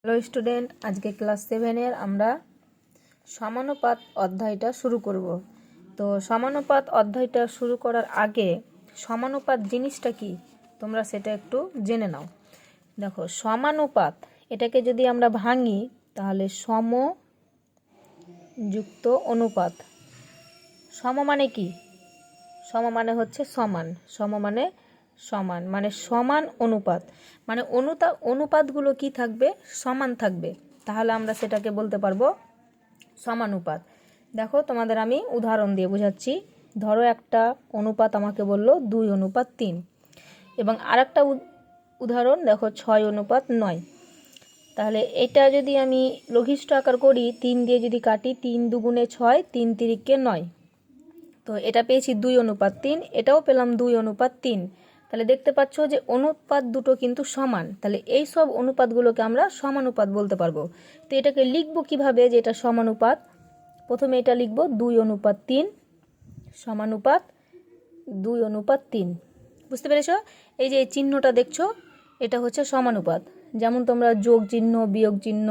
Hello student, আজকে class 7-এর আমরা সমানুপাত অধ্যায়টা শুরু করব। তো সমানুপাত অধ্যায়টা শুরু করার আগে সমানুপাত জিনিসটা কি তোমরা সেটা একটু জেনে নাও। দেখো, সমানুপাত এটাকে যদি আমরা ভাঙি তাহলে সম যুক্ত অনুপাত। সম মানে কি? সম মানে হচ্ছে সমান, সম মানে সমান, মানে সমান অনুপাত, মানে অনুপাতগুলো কি থাকবে? সমান থাকবে, তাহলে আমরা সেটাকে বলতে পারবো সমানুপাত। দেখো, তোমাদের আমি উদাহরণ দিয়ে বোঝাচ্ছি। ধরো একটা অনুপাত আমাকে বললো 2:3, এবং আরেকটা উদাহরণ দেখো 6:9। তাহলে এটা যদি আমি লঘিষ্ঠ আকার করি, 3 দিয়ে যদি কাটি, 3 দুগুণে 6, 3 তিরিকে 9। তো এটা পেয়েছি 2:3, এটাও পেলাম 2:3। তাহলে দেখতে পাচ্ছ যে অনুপাত দুটো কিন্তু সমান, তাহলে এই সব অনুপাতগুলোকে আমরা সমানুপাত বলতে পারবো। তো এটাকে লিখবো কিভাবে যে এটা সমানুপাত? প্রথমে এটা লিখবো 2:3 সমানুপাত 2:3। বুঝতে পেরেছ? এই যে চিহ্নটা দেখছো, এটা হচ্ছে সমানুপাত। যেমন তোমরা যোগ চিহ্ন, বিয়োগ চিহ্ন,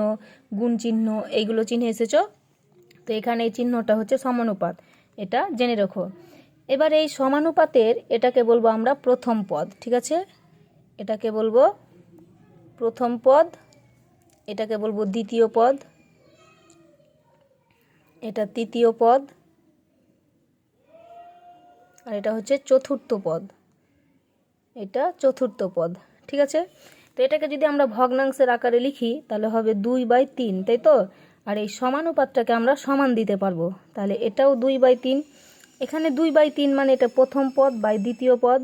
গুণ চিহ্ন এইগুলো চিহ্নে এসেছো, তো এখানে এই চিহ্নটা হচ্ছে সমানুপাত, এটা জেনে রাখো। এবার এই সমানুপাতের এটাকে বলবো আমরা প্রথম পদ। ঠিক আছে, এটাকে বলবো প্রথম পদ, এটাকে বলবো দ্বিতীয় পদ, এটা তৃতীয় পদ, আর এটা হচ্ছে চতুর্থ পদ, এটা চতুর্থ পদ। ঠিক আছে, তো এটাকে যদি আমরা ভগ্নাংশের আকারে লিখি তাহলে হবে 2/3, তাই তো? আর এই সমানুপাতটাকে আমরা সমান দিতে পারবো, তাহলে এটাও 2/3। এখানে 2/3 মানে এটা প্রথম পদ বাই দ্বিতীয় পদ,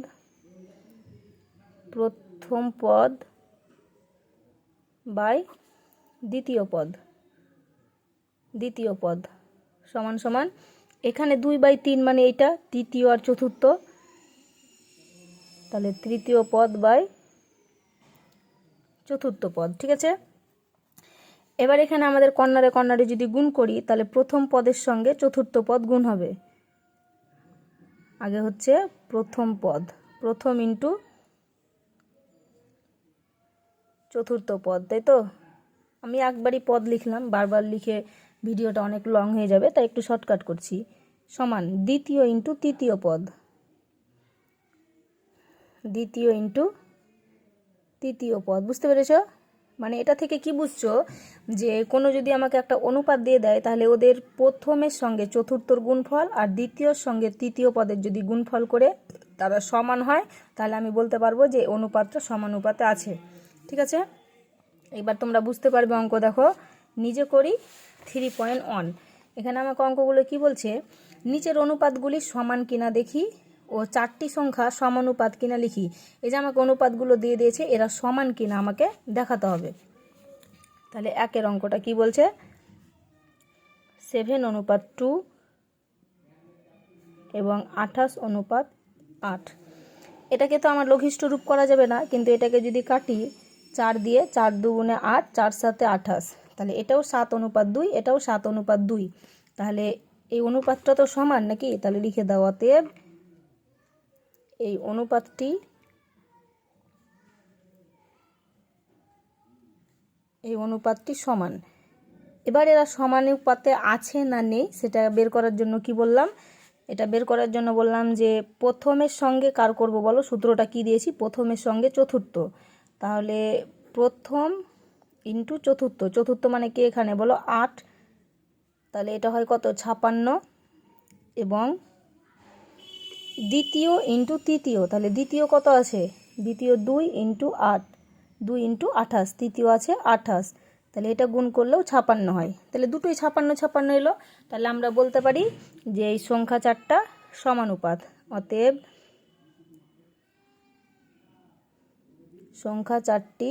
প্রথম পদ বাই দ্বিতীয় পদ, দ্বিতীয় পদ সমান সমান এখানে 2/3 মানে এটা তৃতীয় আর চতুর্থ, তাহলে তৃতীয় পদ বাই চতুর্থ পদ। ঠিক আছে, এবার এখানে আমাদের কর্নারে কর্নারে যদি গুণ করি তাহলে প্রথম পদের সঙ্গে চতুর্থ পদ গুণ হবে। আগে হচ্ছে প্রথম পদ, প্রথম ইন্টু চতুর্থ পদ, তাই তো? আমি একবারই পদ লিখলাম, বারবার লিখে ভিডিওটা অনেক লং হয়ে যাবে, তাই একটু শর্টকাট করছি। সমান দ্বিতীয় ইন্টু তৃতীয় পদ, দ্বিতীয় ইন্টু তৃতীয় পদ। বুঝতে পেরেছ? মানে এটা থেকে কি বুঝছো যে কোনো যদি আমাকে একটা অনুপাত দিয়ে দেয় তাহলে ওদের প্রথমের সঙ্গে চতুর্থর গুণফল আর দ্বিতীয়র সঙ্গে তৃতীয় পদের যদি গুণফল করে তারা সমান হয়, তাহলে আমি বলতে পারবো যে অনুপাতটা সমানুপাতে আছে। ঠিক আছে, এবার তোমরা বুঝতে পারবে অঙ্ক। দেখো, নিজে করি 3.1। এখানে আমাকে অঙ্কগুলো কি বলছে? নিচের অনুপাতগুলি সমান কিনা দেখি ও 4টি সংখ্যা সমানুপাত কিনা লিখি। এই যে আমাকে অনুপাতগুলো দিয়ে দিয়েছে, এরা সমান কিনা আমাকে দেখাতে হবে। তাহলে একের অঙ্কটা কি বলছে? 7:2 এবং 28:8। এটাকে তো আমার লঘিষ্ঠ রূপ করা যাবে না, কিন্তু এটাকে যদি কাটি 4 দিয়ে, 4 দুগুণে 8, 4 7 28, তাহলে এটাও 7:2, এটাও 7:2। তাহলে এই অনুপাতটা তো সমান নাকি? তাহলে লিখে দাও, অতএব এই অনুপাতটি সমান। এবার এরা সমানুপাতে আছে না নেই সেটা বের করার জন্য কি বললাম? এটা বের করার জন্য বললাম যে প্রথমের সঙ্গে কার করব বলো? সূত্রটা কি দিয়েছি? প্রথমের সঙ্গে চতুর্থ। তাহলে প্রথম ইন্টু চতুর্থ, চতুর্থ মানে কি এখানে বলো? 8। তাহলে এটা হয় কত? 56। এবং দ্বিতীয় ইন্টু তৃতীয়, তাহলে দ্বিতীয় কত আছে? দ্বিতীয় 2 ইন্টু 8, 2 ইন্টু 28, তৃতীয় আছে 28। তাহলে এটা গুণ করলেও 56 হয়, তাহলে দুটোই 56 এলো। তাহলে আমরা বলতে পারি যে এই সংখ্যা 4টা সমানুপাত। অতএব সংখ্যা 4টি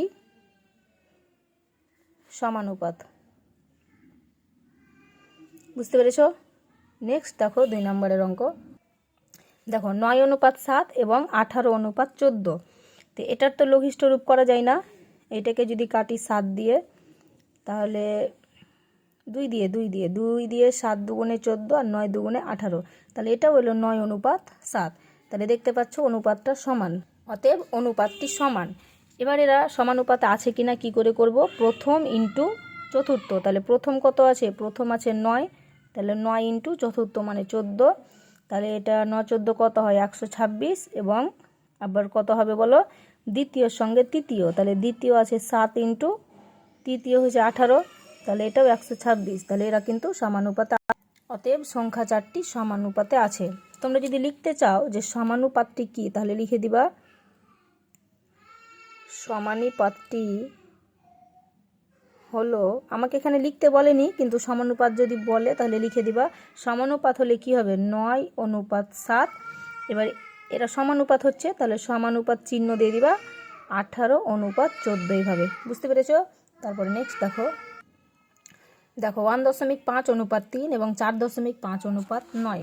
সমানুপাত। বুঝতে পেরেছ? নেক্সট দেখো 2 নম্বরের অঙ্ক। দেখো 9:7 এবং 18:14। তো এটার তো লঘিষ্ঠ রূপ করা যায় না। এটাকে যদি কাটি 7 দিয়ে, তাহলে 2 দিয়ে 7 দুগুণে 14 আর 9 দুগুণে 18, তাহলে এটা হলো 9:7। তাহলে দেখতে পাচ্ছ অনুপাতটা সমান, অতএব অনুপাতটি সমান। এবার এরা সমানুপাতে আছে কিনা কি করে করব, প্রথম ইন্টু চতুর্থ। তাহলে প্রথম কত আছে, প্রথম আছে 9, তাহলে 9 ইন্টু চতুর্থ মানে 14। তাহলে এটা 9 14 কত হয় 126। এবং আবার কত হবে বলো, দ্বিতীয়র সঙ্গে তৃতীয়, তাহলে দ্বিতীয় আছে 7 ইন্টু তৃতীয় হচ্ছে 18, তাহলে এটাও 126। তাহলে এরা কিন্তু সমানুপাতে। অতএব সংখ্যা 4টি সমানুপাতে আছে। তোমরা যদি লিখতে চাও যে সমানুপাতটি কি, তাহলে লিখে দিবা সমানুপাতটি হলো, আমাকে এখানে লিখতে বলেনি কিন্তু সমানুপাত যদি বলে তাহলে লিখে দিবা। সমানুপাত হলে কি হবে 9:7। এবার এরা সমানুপাত হচ্ছে, তাহলে সমানুপাত চিহ্ন দিয়ে দিবা 18:14 এইভাবে। বুঝতে পেরেছো? তারপরে নেক্সট দেখো 1.5:3 এবং 4.5:9।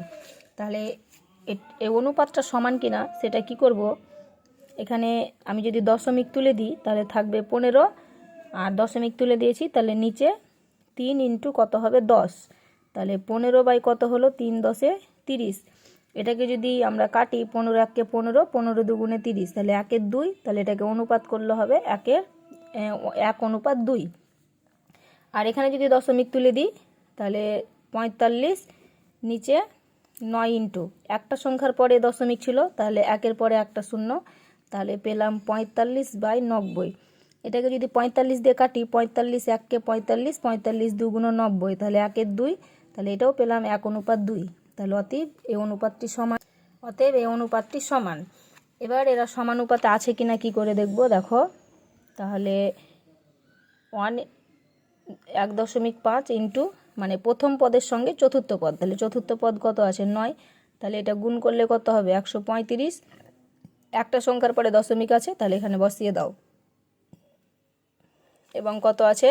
তাহলে এই অনুপাতটা সমান কিনা সেটা কি করব, এখানে আমি যদি দশমিক তুলে দিই তাহলে থাকবে 15, আর দশমিক তুলে দিয়েছি তাহলে নিচে 3 ইন্টু কত হবে 10। তাহলে 15 বাই কত হলো 3 10 30। এটাকে যদি আমরা কাটি 15 1 15, 15 2 30, তাহলে 1 2, তাহলে এটাকে অনুপাত করলে হবে 1:2। আর এখানে যদি দশমিক তুলে দিই তাহলে 45, নিচে 9 ইন্টু একটা সংখ্যার পরে দশমিক ছিল, তাহলে 1-এর পরে একটা শূন্য, তাহলে পেলাম 45/90। এটাকে যদি 45 দিয়ে কাটি, 45 1 45, 45 2 90, তাহলে 1 2, তাহলে এটাও পেলাম 1:2। তাহলে অতএব এই অনুপাতটি সমান। এবার এরা সমানুপাতে আছে কিনা কি করে দেখব, দেখো তাহলে 1.5 ইন্টু মানে প্রথম পদের সঙ্গে চতুর্থ পদ, তাহলে চতুর্থ পদ কত আছে 9, তাহলে এটা গুণ করলে কত হবে 135। একটা সংখ্যার পরে দশমিক আছে, তাহলে এখানে বসিয়ে দাও। এবং কত আছে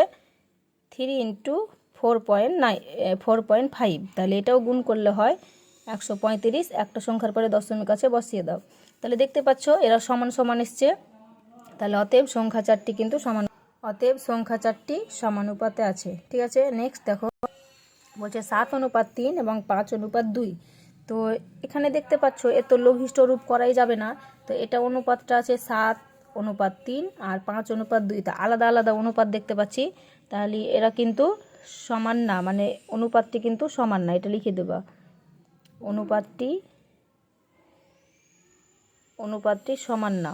3 ইন্টু 4.5, তাহলে এটাও গুণ করলে হয় 135। একটা সংখ্যার পরে দশমিক আছে, বসিয়ে দাও। তাহলে দেখতে পাচ্ছ এরা সমান সমান এসছে। তাহলে অতএব সংখ্যা 4টি কিন্তু সমানুপাতে আছে। ঠিক আছে, নেক্সট দেখো বলছে 7:3 এবং 5:2। তো এখানে দেখতে পাচ্ছ এ তো লঘিষ্ঠ রূপ করাই যাবে না, তো এটা অনুপাতটা আছে 7:3 আর 5:2, তা আলাদা আলাদা অনুপাত দেখতে পাচ্ছি। তাহলে এরা কিন্তু সমান না, মানে অনুপাতটি কিন্তু সমান না, এটা লিখে দেবা অনুপাতটি সমান না।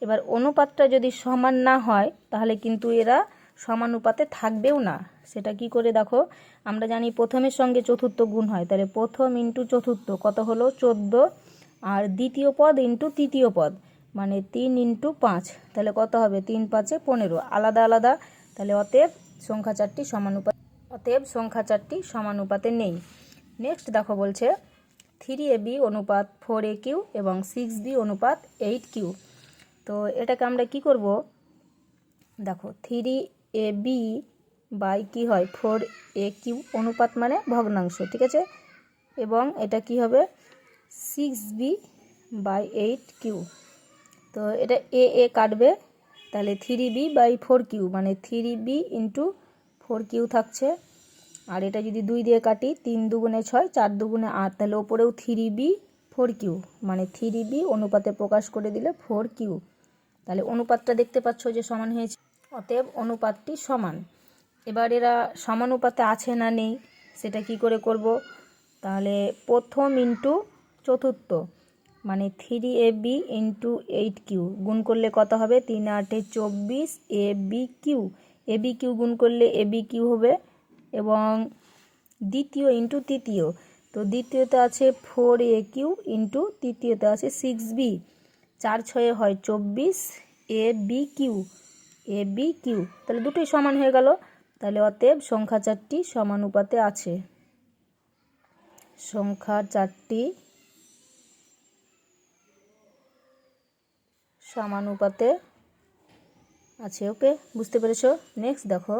এবার অনুপাতটা যদি সমান না হয় তাহলে কিন্তু এরা সমানুপাতে থাকবেও না। সেটা কি করে দেখো, আমরা জানি প্রথমের সঙ্গে চতুর্থ গুণ হয়, তাহলে প্রথম ইন্টু চতুর্থ কত হলো 14, আর দ্বিতীয় পদ ইন্টু তৃতীয় পদ মানে 3 ইন্টু 5, তাহলে কত হবে 3 5 15, আলাদা আলাদা। তাহলে অতএব সংখ্যা 4টি সমানুপাতে নেই। নেক্সট দেখো বলছে 3ab অনুপাত 4aq এবং 6b অনুপাত 8q। তো এটাকে আমরা কি করব, দেখো 3ab বাই কি হয় 4aq অনুপাত মানে ভগ্নাংশ, ঠিক আছে, এবং এটা কি হবে 6b/8q। তো এটা a কাটবে, তাহলে 3b/4q মানে 3b ইন্টু 4q থাকছে। আর এটা যদি 2 দিয়ে কাটি 3 2 6, 4 2 8, তাহলে ওপরেও 3b/4q মানে 3b অনুপাতে প্রকাশ করে দিলে 4q। তাহলে অনুপাতটা দেখতে পাচ্ছ যে সমান হয়েছে, অতএব অনুপাতটি সমান। এবার এরা সমানুপাতে আছে না নেই সেটা কি করে করব, তাহলে প্রথম ইন্টু চতুর্থ মানে 3ab ইন্টু 8q গুণ করলে কত হবে 3 8 24 abq গুণ করলে abq হবে। এবং দ্বিতীয় ইন্টু তৃতীয়, তো দ্বিতীয়তে আছে 4aq ইন্টু তৃতীয়তে আছে 6b, 4 6 হয় 24 abq, তাহলে দুটোই সমান হয়ে গেল। তাহলে অতএব সংখ্যা 4টি সমানুপাতে আছে। সংখ্যা 4টি সমানুপাতে আছে। ওকে, বুঝতে পেরেছো? নেক্সট দেখো,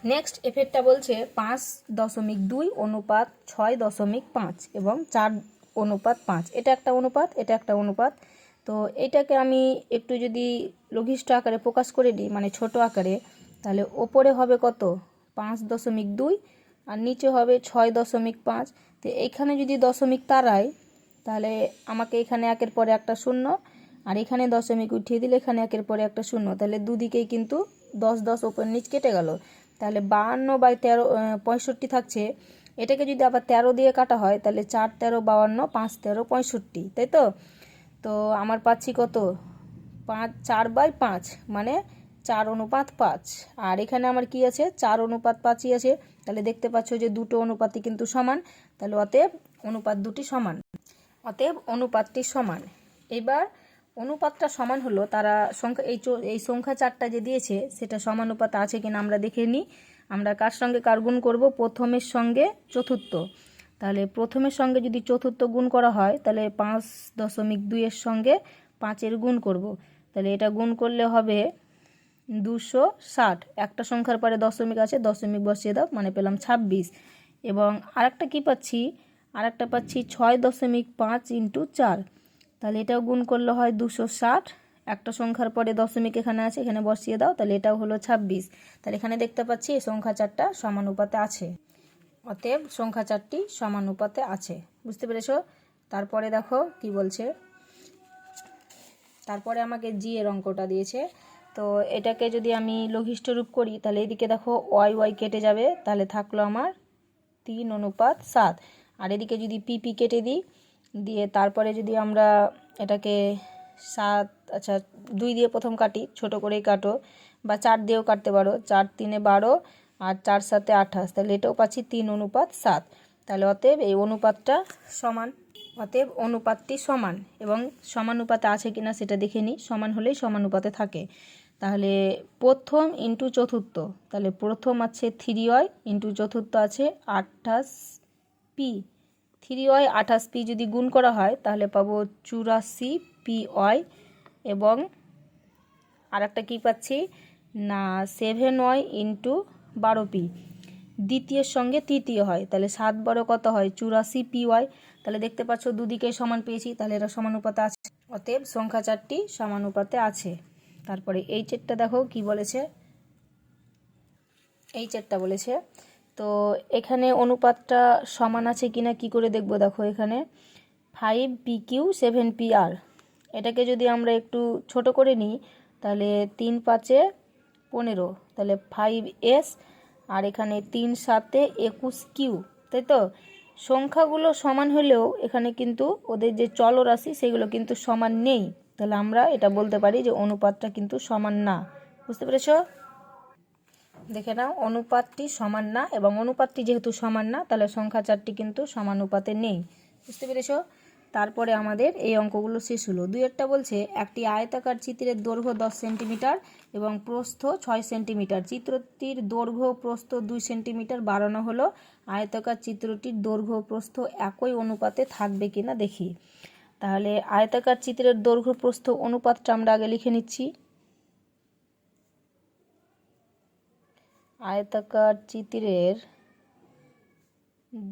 নেক্সট এফেক্টটা বলছে 5.2 অনুপাত 6.5 এবং 4:5। এটা একটা অনুপাত। তো এটাকে আমি একটু যদি লঘিষ্ঠ আকারে প্রকাশ করে দিই মানে ছোট আকারে, তাহলে ওপরে হবে কত 5.2 আর নিচে হবে 6.5। তো এইখানে যদি দশমিক তারাই তাহলে আমাকে এখানে 1-এর পরে একটা শূন্য আর এখানে দশমিক উঠিয়ে দিলে এখানে একের পরে একটা শূন্য, তাহলে দুদিকেই কিন্তু 10 10 ওপর নিচ কেটে গেল। তাহলে 52/13 65 থাকছে। এটাকে যদি আবার 13 দিয়ে কাটা হয় তাহলে 4 13 52, 5 13 65, তাই তো? তো আমার পাচ্ছি কত, 4/5 মানে 4:5। আর এখানে আমার কি আছে, 4:5ই আছে। তাহলে দেখতে পাচ্ছ যে দুটো অনুপাতই কিন্তু সমান, তাহলে অতএব অনুপাত দুটি সমান, অতএব অনুপাতটি সমান। এবার অনুপাতটা সমান হলো, তারা সংখ্যা এই সংখ্যা 4টা যে দিয়েছে সেটা সমানুপাতে আছে কিনা আমরা দেখে নিই। আমরা কার সঙ্গে কার গুণ করব, প্রথমের সঙ্গে চতুর্থ। তাহলে প্রথমের সঙ্গে যদি চতুর্থ গুণ করা হয় তাহলে 5.2 এর সঙ্গে 5-এর গুণ করব। তাহলে এটা গুণ করলে হবে 260। একটা সংখ্যার পরে দশমিক আছে, দশমিক বসিয়ে দাও, মানে পেলাম 26। এবং আরেকটা কি পাচ্ছি, আরেকটা পাচ্ছি 6.5 × 4। তাহলে এটাও গুণ করলে হয় 260। একটা সংখ্যার পরে দশমিক এখানে আছে, এখানে বসিয়ে দাও, তাহলে এটাও হলো 26। তাহলে এখানে দেখতে পাচ্ছি এই সংখ্যা 4টা সমানুপাতে আছে, অতএব সংখ্যা 4টি সমানুপাতে আছে। বুঝতে পেরেছো? তারপরে দেখো কি বলছে, তারপরে আমাকে জি এর অঙ্কটা দিয়েছে। তো এটাকে যদি আমি লঘিষ্ঠ রূপ করি তাহলে এদিকে দেখো ওয়াই কেটে যাবে, তাহলে থাকলো আমার 3:7। আর এদিকে যদি পিপি কেটে দিই, দিয়ে তারপরে যদি আমরা এটাকে 7, আচ্ছা 2 দিয়ে প্রথম কাটি, ছোট করেই কাটো, বা 4 দিয়েও কাটতে পারো, 4 3 12 আর 4 7 28, তাহলে এটাও পাচ্ছি 3:7। তাহলে অতএব এই অনুপাতটা সমান, অতএব অনুপাতটি সমান। এবং সমানুপাতে আছে কিনা সেটা দেখে নিই, সমান হলেই সমানুপাতে থাকে। তাহলে প্রথম ইন্টু চতুর্থ, তাহলে প্রথম আছে 3y ইন্টু চতুর্থ আছে 28p। 3y 28p যদি গুণ করা হয় তাহলে পাবো 84py। এবং আর একটা কী পাচ্ছি না, 7y ইন্টু 12p। দ্বিতীয়ের সঙ্গে তৃতীয় হয়, তাহলে 7 12 কত হয়, 84py। তাহলে দেখতে পাচ্ছ দুদিকে সমান পেয়েছি, তাহলে এরা সমানুপাতে আছে, অতএব সংখ্যা 4টি সমানুপাতে আছে। তারপরে এই চেটটা দেখো কি বলেছে, এই চেটটা বলেছে। তো এখানে অনুপাতটা সমান আছে কিনা কি করে দেখব, দেখো এখানে 5pq 7pr। এটাকে যদি আমরা একটু ছোট করে নিই তাহলে 3 5 15, তাহলে 5s। আর এখানে 3 7 21q, তাই তো? সংখ্যাগুলো সমান হলেও এখানে কিন্তু ওদের যে চলরাশি সেগুলো কিন্তু সমান নেই। তাহলে আমরা এটা বলতে পারি যে অনুপাতটা কিন্তু সমান না। বুঝতে পেরেছো? দেখে নাও, অনুপাতটি সমান না, এবং অনুপাতটি যেহেতু সমান না তাহলে সংখ্যা 4টি কিন্তু সমানুপাতে নেই। বুঝতে পেরেছো? তারপরে আমাদের এই অঙ্কগুলো শেষ হলো। 2-এরটা বলছে একটি আয়তাকার চিত্রের দৈর্ঘ্য 10 সেন্টিমিটার এবং প্রস্থ 6 সেন্টিমিটার। চিত্রটির দৈর্ঘ্য প্রস্থ 2 সেন্টিমিটার বাড়ানো হলো। আয়তাকার চিত্রটির দৈর্ঘ্য প্রস্থ একই অনুপাতে থাকবে কিনা দেখি। তাহলে আয়তাকার চিত্রের দৈর্ঘ্য প্রস্থ অনুপাতটা আমরা আগে লিখে নিচ্ছি। আয়তাকার চিত্রের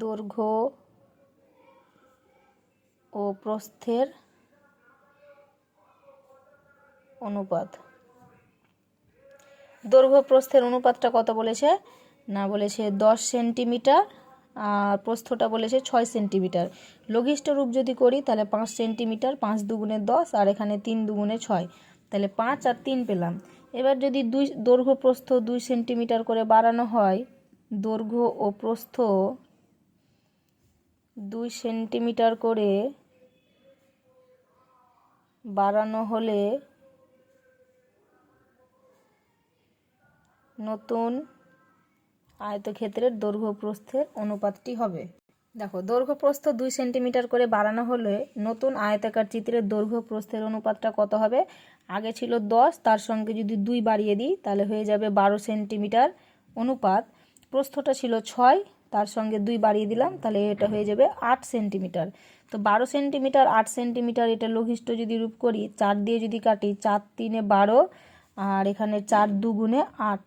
দৈর্ঘ্য ও প্রস্থের অনুপাত। দৈর্ঘ্য প্রস্থের অনুপাতটা কত বলেছে না, বলেছে 10 সেন্টিমিটার, আর প্রস্থটা বলেছে 6 সেন্টিমিটার। লঘিষ্ঠ রূপ যদি করি তাহলে 5 সেন্টিমিটার, 5 2 10, আর এখানে 3 2 6, তাহলে 5 আর 3 পেলাম। এবার যদি দৈর্ঘ্য প্রস্থ 2 সেন্টিমিটার করে বাড়ানো হয়, দৈর্ঘ্য ও প্রস্থ 2 সেন্টিমিটার করে বাড়ানো হলে নতুন আয়তক্ষেত্রের দৈর্ঘ্য প্রস্থের অনুপাতটি হবে। দেখো, দৈর্ঘ্য প্রস্থ 2 সেন্টিমিটার করে বাড়ানো হলে নতুন আয়তাকার চিত্রের দৈর্ঘ্য প্রস্থের অনুপাতটা কত হবে। আগে ছিল 10, তার সঙ্গে যদি 2 বাড়িয়ে দিই তাহলে হয়ে যাবে 12 সেন্টিমিটার অনুপাত। প্রস্থটা ছিল 6, তার সঙ্গে 2 বাড়িয়ে দিলাম, তাহলে এটা হয়ে যাবে 8 সেন্টিমিটার। তো 12 সেন্টিমিটার 8 সেন্টিমিটার, এটা লঘিষ্ঠ যদি রূপ করি, 4 দিয়ে যদি কাটি, 4 3 12, আর এখানে 4 2 8,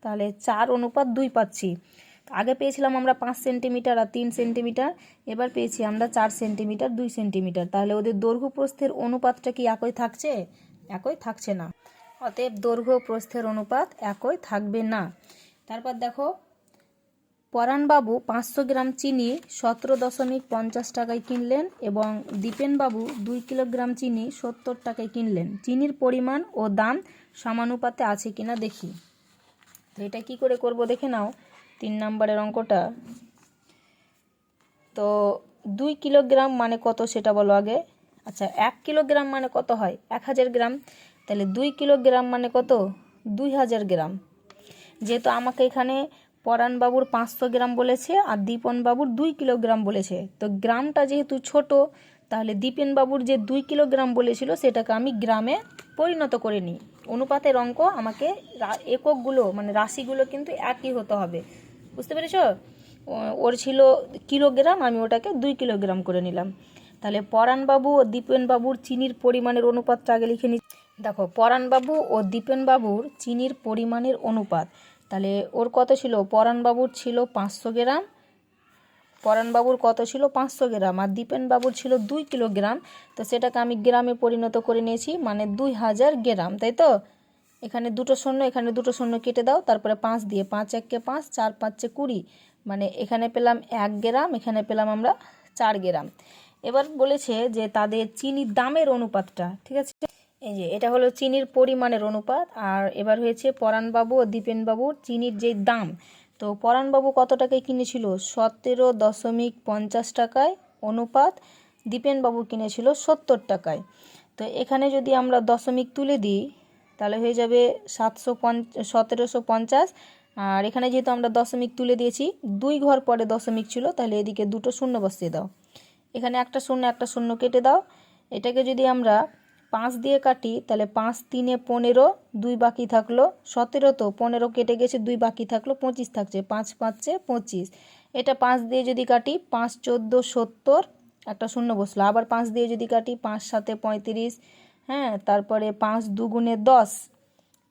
তাহলে 4:2 পাচ্ছি। আগে পেয়েছিলাম আমরা 5 সেন্টিমিটার আর 3 সেন্টিমিটার, এবার পেয়েছি আমরা 4 সেন্টিমিটার 2 সেন্টিমিটার। তাহলে ওদের দৈর্ঘ্য প্রস্থের অনুপাতটা কি একই থাকছে? একই থাকছে না, অতএব দৈর্ঘ্য প্রস্থের অনুপাত একই থাকবে না। তারপর দেখো পরাণবাবু 500 গ্রাম চিনি 17.50 টাকায় কিনলেন এবং দীপেনবাবু 2 কিলোগ্রাম চিনি 70 টাকায় কিনলেন। চিনির পরিমাণ ও দাম সমানুপাতে আছে কিনা দেখি। তো এটা কি করে করব দেখে নাও 3 নম্বরের অঙ্কটা। তো 2 কিলোগ্রাম মানে কত সেটা বলো আগে। আচ্ছা 1 কিলোগ্রাম মানে কত হয় 1000 গ্রাম, তাহলে 2 কিলোগ্রাম মানে কত 2000 গ্রাম। যেহেতু আমাকে এখানে পরাণবাবুর 500 গ্রাম বলেছে আর দীপনবাবুর 2 কিলোগ্রাম বলেছে, তো গ্রামটা যেহেতু ছোট তাহলে দীপেনবাবুর যে 2 কিলোগ্রাম বলেছিল সেটাকে আমি গ্রামে পরিণত করে নিই। অনুপাতের অঙ্ক আমাকে এককগুলো মানে রাশিগুলো কিন্তু একই হতে হবে, বুঝতে পেরেছ? ওর ছিল কিলোগ্রাম, আমি ওটাকে 2 কিলোগ্রাম করে নিলাম। তাহলে পরাণবাবু ও দীপেনবাবুর চিনির পরিমাণের অনুপাতটা আগে লিখে নিই। দেখো পরাণবাবু ও দীপেনবাবুর চিনির পরিমাণের অনুপাত, তাহলে ওর কত ছিল পরাণবাবুর ছিল 500 গ্রাম, পরাণবাবুর কত ছিল 500 গ্রাম আর দীপেনবাবুর ছিল 2 কিলোগ্রাম, তো সেটাকে আমি গ্রামে পরিণত করে নিয়েছি মানে 2000 গ্রাম, তাই তো? এখানে দুটো শূন্য এখানে দুটো শূন্য কেটে দাও, তারপরে 5 দিয়ে 5 একে 5 4 5 20, মানে এখানে পেলাম 1 গ্রাম, এখানে পেলাম আমরা 4 গ্রাম। এবার বলেছে যে তাদের চিনির দামের অনুপাতটা, ঠিক আছে? এই যে এটা হলো চিনির পরিমাণের অনুপাত, আর এবার হয়েছে পরাণবাবু ও দীপেনবাবুর চিনির যে দাম। তো পরাণবাবু কত টাকায় কিনেছিল 17.50 টাকায়, অনুপাত দীপেনবাবু কিনেছিল 70 টাকায়। তো এখানে যদি আমরা দশমিক তুলে দিই তাহলে হয়ে যাবে 1750, আর এখানে যেহেতু আমরা দশমিক তুলে দিয়েছি 2 ঘর পরে দশমিক ছিল, তাহলে এদিকে দুটো শূন্য বসিয়ে দাও, এখানে একটা শূন্য কেটে দাও। এটাকে যদি আমরা 5 দিয়ে কাটি তাহলে 5 3 15, 2 বাকি থাকলো 17, তো 15 কেটে গেছে 2 বাকি থাকলো 25 থাকছে, 5 5 25। এটা 5 দিয়ে যদি কাটি 5 14 70, একটা শূন্য বসলো। আবার 5 দিয়ে যদি কাটি 5 7 35, হ্যাঁ, তারপরে 5 2 গুণে 10,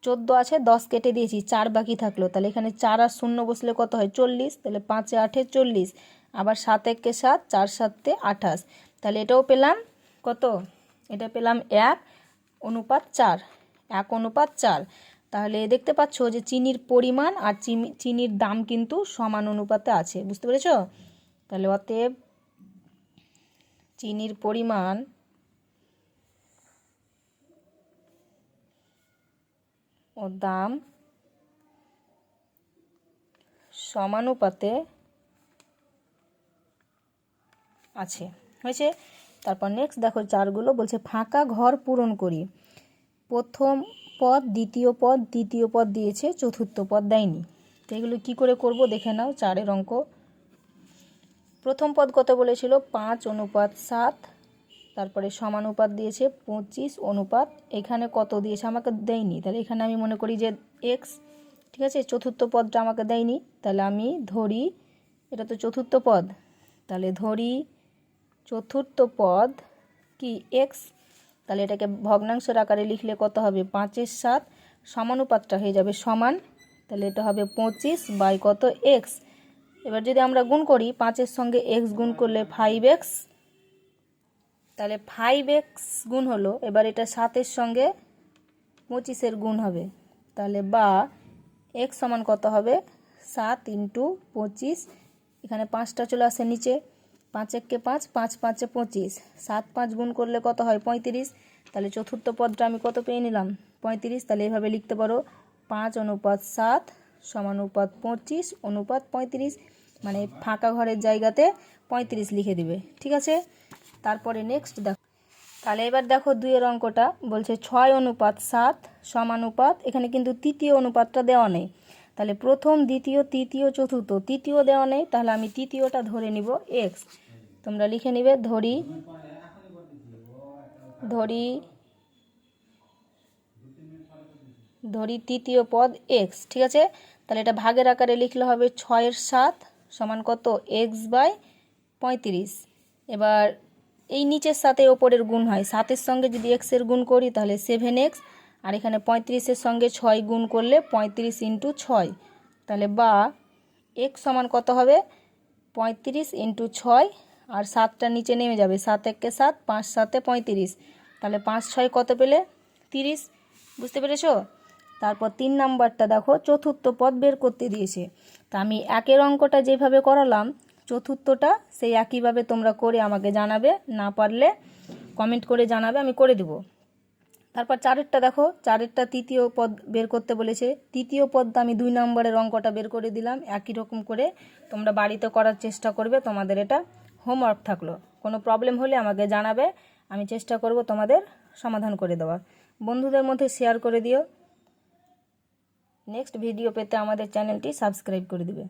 14 আছে 10 কেটে দিয়েছি 4 বাকি থাকলো, তাহলে এখানে 4 আর শূন্য বসলে কত হয় 40, তাহলে 5 8 40, আবার 7 1 7 4 7 28, তাহলে এটাও পেলাম কত, এটা পেলাম 1:4, 1:4। তাহলে দেখতে পাচ্ছ যে চিনির পরিমাণ আর চিনির দাম কিন্তু সমান অনুপাতে আছে, বুঝতে পেরেছ? তাহলে অতএব চিনির পরিমাণ ও দাম সমানুপাতে আছে, হয়েছে। তারপর নেক্সট দেখো চারগুলো বলছে ফাঁকা ঘর পূরণ করি। প্রথম পদ দ্বিতীয় পদ তৃতীয় পদ দিয়েছে, চতুর্থ পদ দেয়নি। তো এগুলো কী করে করব দেখে নাও। 4 অঙ্ক। প্রথম পদ কত বলেছিল 5:7, তারপরে সমানুপাত দিয়েছে 25:, এখানে কত দিয়েছে আমাকে দেয়নি, তাহলে এখানে আমি মনে করি যে x, ঠিক আছে। চতুর্থ পদটা আমাকে দেয়নি, তাহলে আমি ধরি এটা তো চতুর্থ পদ, তাহলে ধরি চতুর্থ পদ কি x, তাহলে এটাকে ভগ্নাংশের আকারে লিখলে কত হবে 5 7, সমানুপাতটা হয়ে যাবে সমান, তাহলে এটা হবে 25 বাই কত x। এবার যদি আমরা গুণ করি 5-এর সঙ্গে x গুণ করলে 5x, তাহলে 5x গুণ হলো। এবার এটা 7-এর সঙ্গে 25-এর গুণ হবে, তাহলে বা x সমান কত হবে 7 × 25, এখানে 5টা চলে আসে নিচে, 5 1 5 5 5 25, 7 5 গুণ করলে কত হয় 35, তাহলে চতুর্থ পদটা আমি কত পেয়ে নিলাম 35। তাহলে এভাবে লিখতে পারো 5:7 সমানুপাত 25:35, মানে ফাঁকা ঘরের জায়গাতে 35 লিখে দিবে, ঠিক আছে। তারপরে নেক্সট দেখো, তাহলে এবার দেখো 2 অঙ্কটা বলছে 6:7 সমানুপাত, এখানে কিন্তু তৃতীয় অনুপাতটা দেওয়া নেই, তাহলে প্রথম দ্বিতীয় তৃতীয় চতুর্থ, তৃতীয় দেওয়া নেই, তাহলে আমি তৃতীয়টা ধরে নিব x, তোমরা লিখে নিবে ধরি তৃতীয় পদ x, ঠিক আছে। তাহলে এটা ভাগের আকারে লিখলে হবে 6/7 সমান কত x/35। এবার এই নিচের সাথে ওপরের গুণ হয়, 7-এর সঙ্গে যদি x এর গুণ করি তাহলে 7x, আর এখানে 35-এর সঙ্গে 6 গুণ করলে 35 × 6, তাহলে বা x সমান কত হবে 35 × 6, আর 7টা নিচে নেমে যাবে, 7 1 7 5 7 35, তাহলে 5 6 কত পেলে 30, বুঝতে পেরেছো? তারপর 3 নাম্বারটা দেখো চতুর্থ পদ বের করতে দিয়েছে। তা আমি একের অঙ্কটা যেভাবে করালাম চতুর্থটা সেই একইভাবে তোমরা করে আমাকে জানাবে, না পারলে কমেন্ট করে জানাবে, আমি করে দেব। তারপর 4এরটা দেখো, 4এরটা তৃতীয় পদ বের করতে বলেছে। তৃতীয় পদটা আমি 2 নম্বরের অঙ্কটা বের করে দিলাম। একই রকম করে তোমরা বাড়িতে করার চেষ্টা করবে, তোমাদের এটা হোমওয়ার্ক থাকলো। কোনো প্রবলেম হলে আমাকে জানাবে, আমি চেষ্টা করব তোমাদের সমাধান করে দেওয়ার। বন্ধুদের মধ্যে শেয়ার করে দিও। নেক্সট ভিডিও পেতে আমাদের চ্যানেলটি সাবস্ক্রাইব করে দিবে।